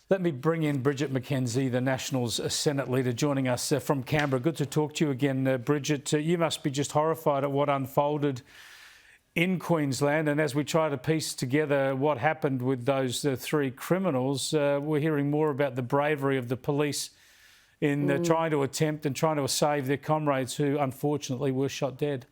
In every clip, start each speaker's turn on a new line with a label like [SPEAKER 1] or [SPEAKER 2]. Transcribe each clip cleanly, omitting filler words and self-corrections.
[SPEAKER 1] Let me bring in Bridget McKenzie, the Nationals Senate Leader, joining us from Canberra. Good to talk to you again, Bridget. You must be just horrified at what unfolded in Queensland. And as we try to piece together what happened with those three criminals, we're hearing more about the bravery of the police in trying to save their comrades who unfortunately were shot dead.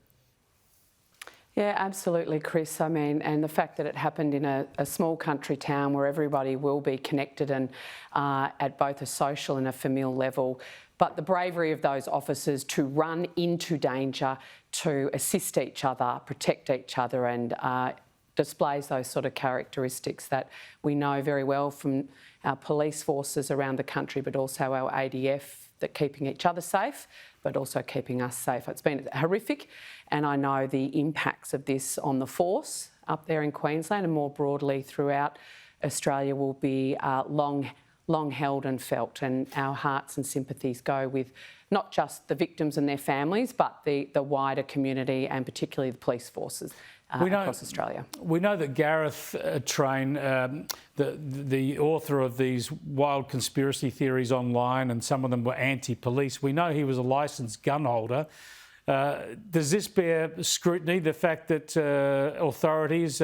[SPEAKER 2] Yeah, absolutely, Chris. I mean, and the fact that it happened in a small country town where everybody will be connected and at both a social and a familial level, but the bravery of those officers to run into danger, to assist each other, protect each other, and displays those sort of characteristics that we know very well from our police forces around the country, but also our ADF, that keeping each other safe, but also keeping us safe. It's been horrific, and I know the impacts of this on the force up there in Queensland and more broadly throughout Australia will be long held and felt, and our hearts and sympathies go with not just the victims and their families, but the wider community and particularly the police forces across Australia. We
[SPEAKER 1] know that Gareth Train, the author of these wild conspiracy theories online, and some of them were anti-police, we know he was a licensed gun holder. Does this bear scrutiny, the fact that authorities,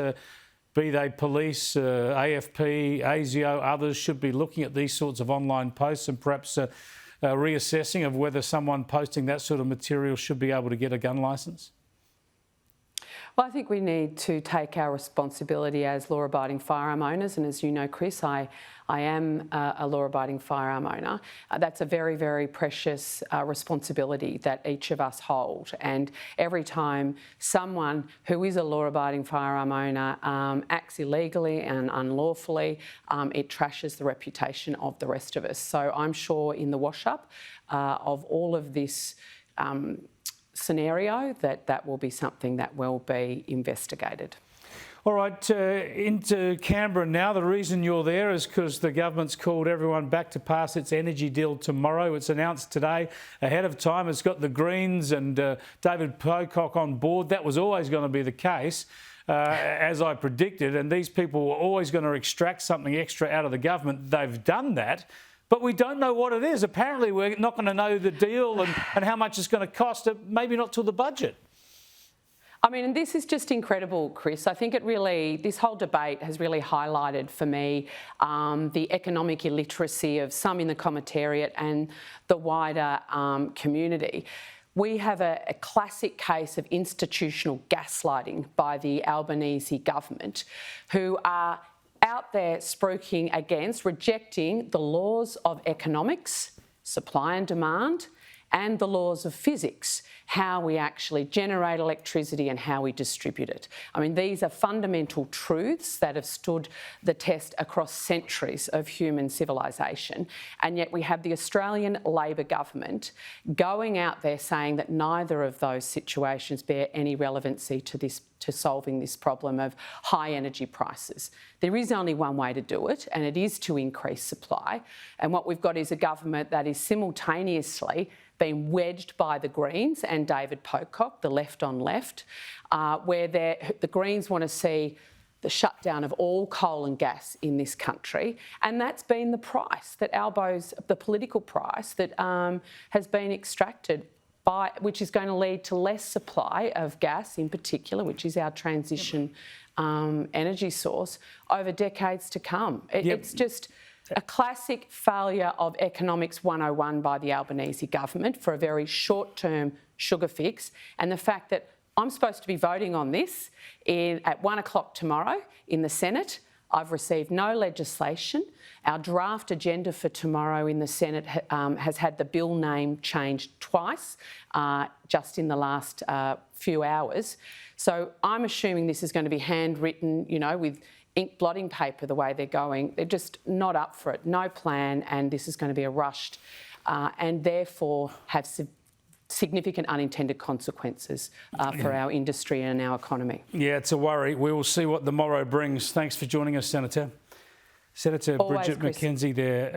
[SPEAKER 1] be they police, AFP, ASIO, others, should be looking at these sorts of online posts and perhaps reassessing of whether someone posting that sort of material should be able to get a gun licence?
[SPEAKER 2] Well, I think we need to take our responsibility as law-abiding firearm owners, and as you know, Chris, I am a law-abiding firearm owner. That's a very, very precious responsibility that each of us hold, and every time someone who is a law-abiding firearm owner acts illegally and unlawfully, it trashes the reputation of the rest of us. So I'm sure in the wash-up of all of this scenario that will be something that will be investigated.
[SPEAKER 1] All right, into Canberra now. The reason you're there is because the government's called everyone back to pass its energy deal tomorrow. It's announced today ahead of time. It's got the Greens and David Pocock on board. That was always going to be the case, as I predicted, and these people were always going to extract something extra out of the government. They've done that. But we don't know what it is. Apparently, we're not going to know the deal and how much it's going to cost, maybe not till the budget.
[SPEAKER 2] I mean, this is just incredible, Chris. I think this whole debate has really highlighted for me the economic illiteracy of some in the commentariat and the wider community. We have a classic case of institutional gaslighting by the Albanese government, who are out there spruiking against, rejecting the laws of economics, supply and demand, and the laws of physics, how we actually generate electricity and how we distribute it. I mean, these are fundamental truths that have stood the test across centuries of human civilisation, and yet we have the Australian Labor government going out there saying that neither of those situations bear any relevancy to solving this problem of high energy prices. There is only one way to do it, and it is to increase supply. And what we've got is a government that is simultaneously being wedged by the Greens and David Pocock, the left on left, where the Greens want to see the shutdown of all coal and gas in this country. And that's been the price that the political price that has been extracted, which is going to lead to less supply of gas in particular, which is our transition energy source, over decades to come. It's just a classic failure of economics 101 by the Albanese government for a very short-term sugar fix, and the fact that I'm supposed to be voting on this at 1 o'clock tomorrow in the Senate. I've received no legislation. Our draft agenda for tomorrow in the Senate has had the bill name changed twice just in the last few hours. So I'm assuming this is going to be handwritten, with ink blotting paper the way they're going. They're just not up for it, no plan, and this is going to be a rushed and therefore have significant unintended consequences for our industry and our economy.
[SPEAKER 1] Yeah, it's a worry. We will see what the morrow brings. Thanks for joining us, Senator. Senator Bridget McKenzie there.